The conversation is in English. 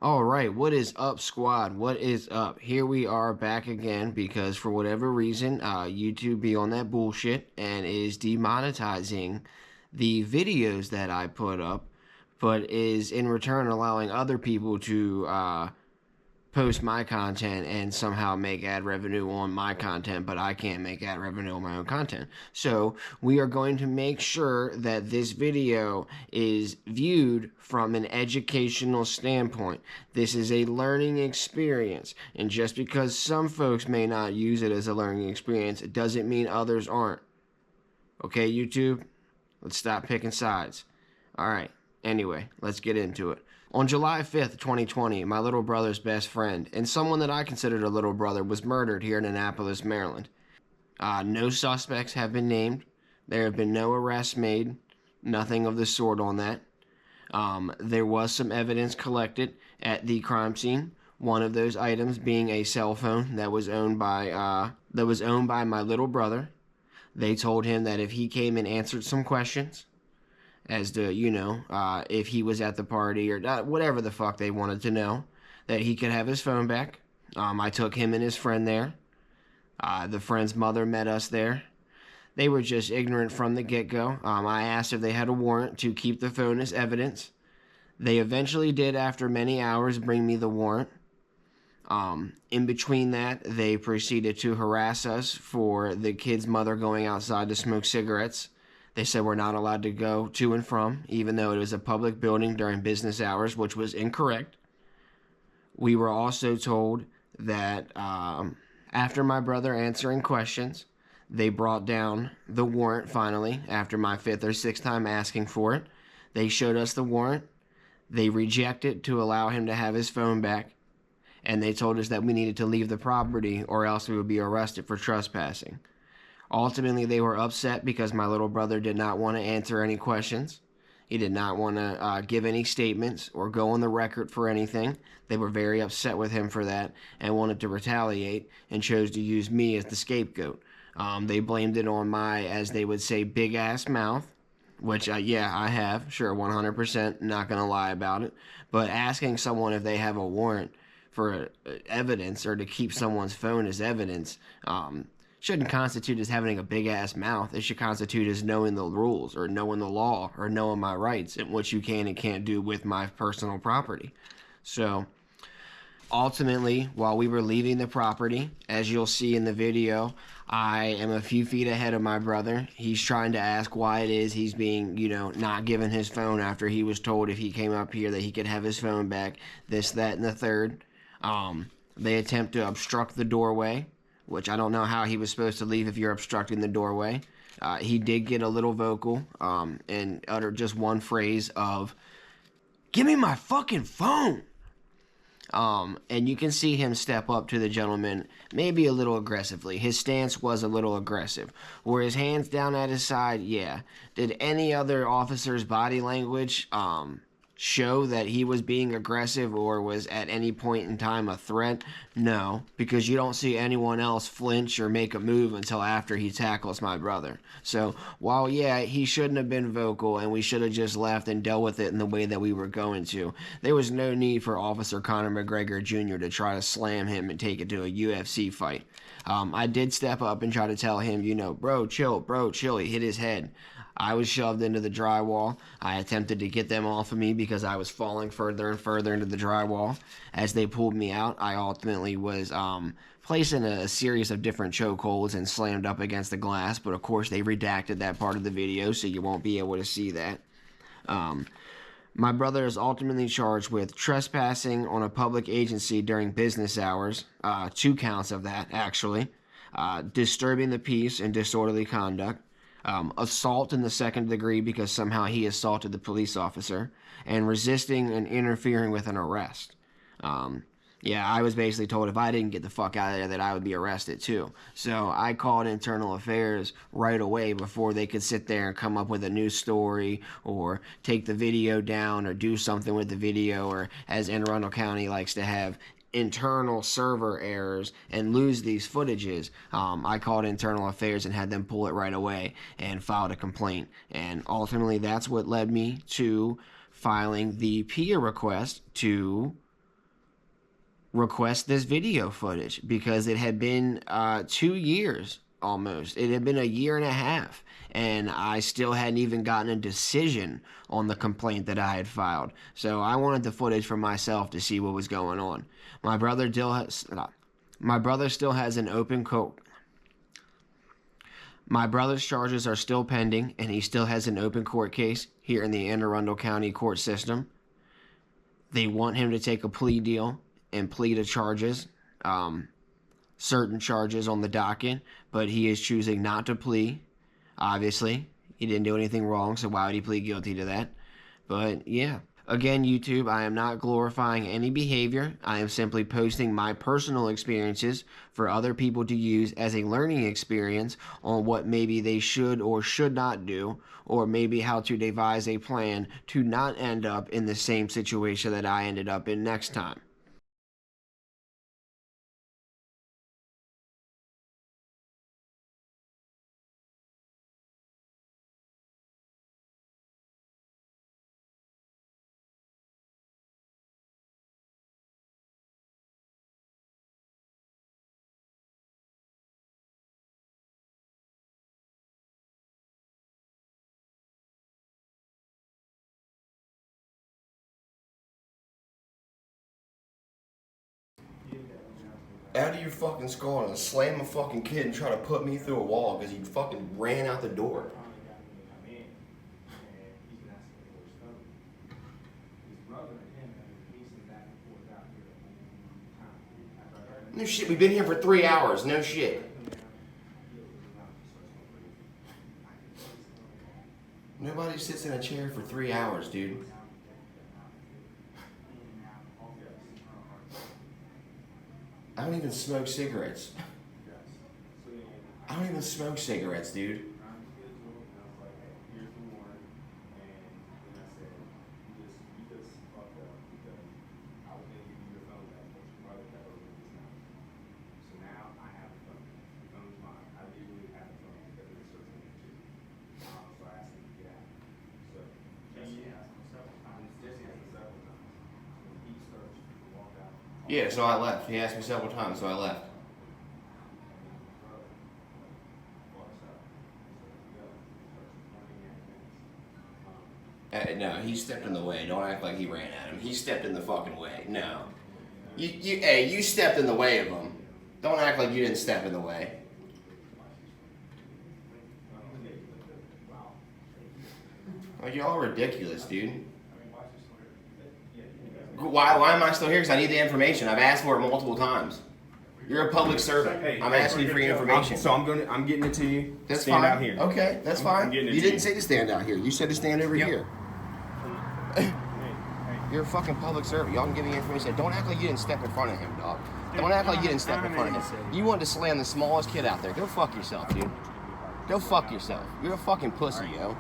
All right, what is up, squad? What is up? Here we are back again because for whatever reason, YouTube be on that bullshit and is demonetizing the videos that I put up, but is in return allowing other people to post my content and somehow make ad revenue on my content, but I can't make ad revenue on my own content. So we are going to make sure that this video is viewed from an educational standpoint. This is a learning experience, and just because some folks may not use it as a learning experience, it doesn't mean others aren't. Okay, YouTube? Let's stop picking sides. All right, anyway, let's get into it. On July 5th, 2020, my little brother's best friend, and someone that I considered a little brother, was murdered here in Annapolis, Maryland. No suspects have been named. There have been no arrests made. Nothing of the sort on that. There was some evidence collected at the crime scene. One of those items being a cell phone that was owned by my little brother. They told him that if he came and answered some questions as to, if he was at the party or whatever the fuck they wanted to know, that he could have his phone back. I took him and his friend there. The friend's mother met us there. They were just ignorant from the get-go. I asked if they had a warrant to keep the phone as evidence. They eventually did, after many hours, bring me the warrant. In between that, they proceeded to harass us for the kid's mother going outside to smoke cigarettes. They said we're not allowed to go to and from, even though it was a public building during business hours, which was incorrect. We were also told that after my brother answering questions, they brought down the warrant finally, after my fifth or sixth time asking for it. They showed us the warrant. They rejected to allow him to have his phone back. And they told us that we needed to leave the property or else we would be arrested for trespassing. Ultimately, they were upset because my little brother did not want to answer any questions. He did not want to give any statements or go on the record for anything. They were very upset with him for that and wanted to retaliate and chose to use me as the scapegoat. They blamed it on my, as they would say, big-ass mouth, which, yeah, I have. Sure, 100%, not going to lie about it. But asking someone if they have a warrant for evidence or to keep someone's phone as evidence shouldn't constitute as having a big-ass mouth. It should constitute as knowing the rules or knowing the law or knowing my rights and what you can and can't do with my personal property. So, ultimately, while we were leaving the property, as you'll see in the video, I am a few feet ahead of my brother. He's trying to ask why it is he's being, not given his phone after he was told if he came up here that he could have his phone back, this, that, and the third. They attempt to obstruct the doorway, which I don't know how he was supposed to leave if you're obstructing the doorway. He did get a little vocal and uttered just one phrase of, "Give me my fucking phone!" And you can see him step up to the gentleman, maybe a little aggressively. His stance was a little aggressive. Were his hands down at his side? Yeah. Did any other officer's body language show that he was being aggressive or was at any point in time a threat? No, because you don't see anyone else flinch or make a move until after he tackles my brother. So while, yeah, he shouldn't have been vocal and we should have just left and dealt with it in the way that we were going to, there was no need for Officer Conor McGregor Jr. to try to slam him and take it to a UFC fight. I did step up and try to tell him, bro, chill. He hit his head. I was shoved into the drywall. I attempted to get them off of me because I was falling further and further into the drywall. As they pulled me out, I ultimately was placed in a series of different chokeholds and slammed up against the glass, but of course they redacted that part of the video, so you won't be able to see that. My brother is ultimately charged with trespassing on a public agency during business hours, 2 counts of that, actually, disturbing the peace and disorderly conduct, assault in the 2nd degree because somehow he assaulted the police officer, and resisting and interfering with an arrest. Yeah, I was basically told if I didn't get the fuck out of there that I would be arrested too. So I called internal affairs right away before they could sit there and come up with a new story or take the video down or do something with the video, or as Anne Arundel County likes to have, internal server errors and lose these footages. I called internal affairs and had them pull it right away and filed a complaint. And ultimately that's what led me to filing the PIA request to request this video footage because it had been 2 years almost. It had been a year and a half, and I still hadn't even gotten a decision on the complaint that I had filed. So I wanted the footage for myself to see what was going on. My brother still has an open court. My brother's charges are still pending, and he still has an open court case here in the Anne Arundel County court system. They want him to take a plea deal and plead to charges, certain charges on the docket, but he is choosing not to plea. Obviously, he didn't do anything wrong, so why would he plead guilty to that? But yeah. Again, YouTube, I am not glorifying any behavior. I am simply posting my personal experiences for other people to use as a learning experience on what maybe they should or should not do, or maybe how to devise a plan to not end up in the same situation that I ended up in next time. Out of your fucking skull and slam a fucking kid and try to put me through a wall because he fucking ran out the door. No shit, we've been here for 3 hours, no shit. Nobody sits in a chair for 3 hours, dude. I don't even smoke cigarettes. I don't even smoke cigarettes, dude. Yeah, so I left. He asked me several times, so I left. No, he stepped in the way. Don't act like he ran at him. He stepped in the fucking way. No. You stepped in the way of him. Don't act like you didn't step in the way. Like, you're all ridiculous, dude. Why am I still here? Because I need the information. I've asked for it multiple times. You're a public servant. I'm asking you for your information. So I'm getting it to you. That's stand fine. out here. Okay, that's fine. You didn't say to stand out here. You said to stand over here. You're a fucking public servant. Y'all can give me information. Don't act like you didn't step in front of him, dog. Don't act like you didn't step in front of him. You wanted to slam the smallest kid out there. Go fuck yourself, dude. Go fuck yourself. You're a fucking pussy, yo.